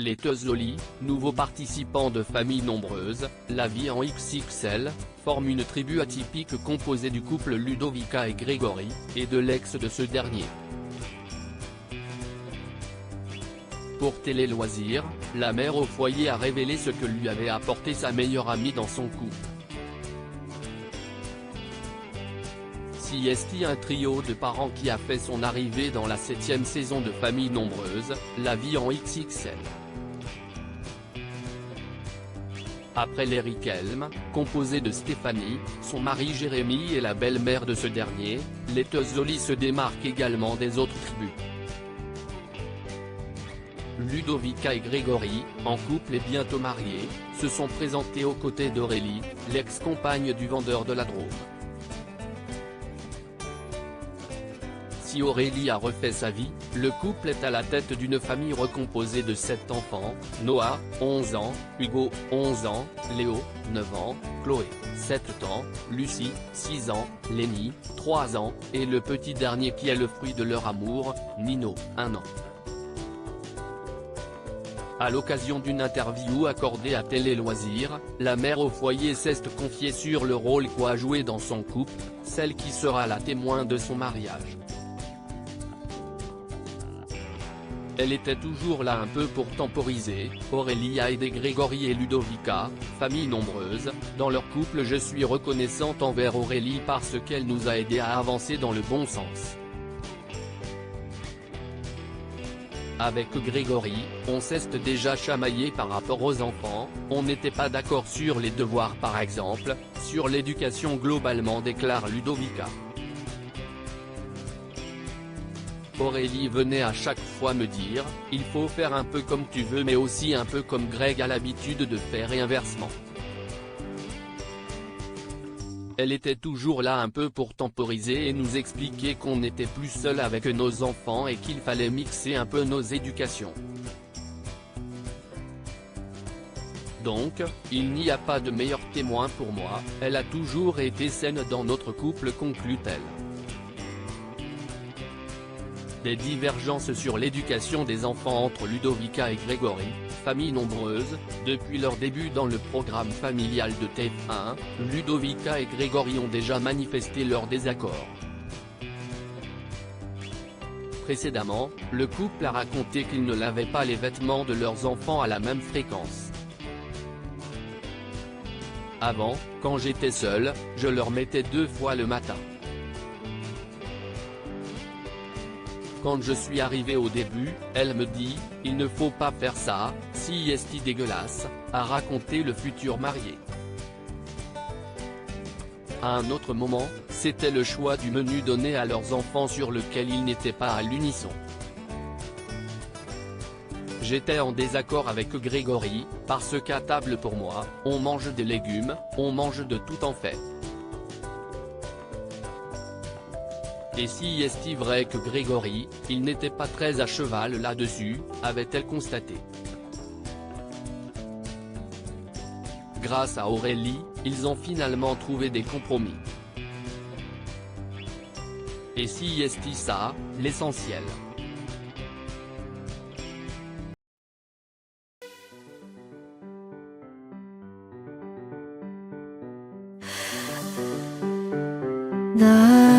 Les Teuzoli, nouveaux participants de familles nombreuses, la vie en XXL, forment une tribu atypique composée du couple Ludovica et Grégory, et de l'ex de ce dernier. Pour Télé Loisirs, la mère au foyer a révélé ce que lui avait apporté sa meilleure amie dans son couple. CST, un trio de parents qui a fait son arrivée dans la 7e saison de Famille Nombreuse, la vie en XXL. Après les Riquelme, composé de Stéphanie, son mari Jérémy et la belle-mère de ce dernier, les Teuzoli se démarquent également des autres tribus. Ludovica et Grégory, en couple et bientôt mariés, se sont présentés aux côtés d'Aurélie, l'ex-compagne du vendeur de la drogue. Si Aurélie a refait sa vie, le couple est à la tête d'une famille recomposée de 7 enfants, Noah, 11 ans, Hugo, 11 ans, Léo, 9 ans, Chloé, 7 ans, Lucie, 6 ans, Lénie, 3 ans, et le petit dernier qui est le fruit de leur amour, Nino, 1 an. À l'occasion d'une interview accordée à Télé Loisirs, la mère au foyer s'est confiée sur le rôle qu'a joué dans son couple, celle qui sera la témoin de son mariage. Elle était toujours là un peu pour temporiser. Aurélie a aidé Grégory et Ludovica, famille nombreuse, dans leur couple. Je suis reconnaissante envers Aurélie parce qu'elle nous a aidés à avancer dans le bon sens. Avec Grégory, on s'est déjà chamaillé par rapport aux enfants, on n'était pas d'accord sur les devoirs par exemple, sur l'éducation globalement, déclare Ludovica. Aurélie venait à chaque fois me dire, il faut faire un peu comme tu veux mais aussi un peu comme Greg a l'habitude de faire et inversement. Elle était toujours là un peu pour temporiser et nous expliquer qu'on n'était plus seul avec nos enfants et qu'il fallait mixer un peu nos éducations. Donc, il n'y a pas de meilleur témoin pour moi, elle a toujours été saine dans notre couple, conclut-elle. Des divergences sur l'éducation des enfants entre Ludovica et Grégory, famille nombreuse, depuis leur début dans le programme familial de TF1, Ludovica et Grégory ont déjà manifesté leur désaccord. Précédemment, le couple a raconté qu'ils ne lavaient pas les vêtements de leurs enfants à la même fréquence. Avant, quand j'étais seul, je leur mettais 2 fois le matin. Quand je suis arrivé au début, elle me dit, il ne faut pas faire ça, si est dégueulasse, a raconté le futur marié. À un autre moment, c'était le choix du menu donné à leurs enfants sur lequel ils n'étaient pas à l'unisson. J'étais en désaccord avec Grégory, parce qu'à table pour moi, on mange des légumes, on mange de tout en fait. Et si est vrai que Grégory, il n'était pas très à cheval là-dessus, avait-elle constaté. Grâce à Aurélie, ils ont finalement trouvé des compromis. Et si est ça, l'essentiel. 나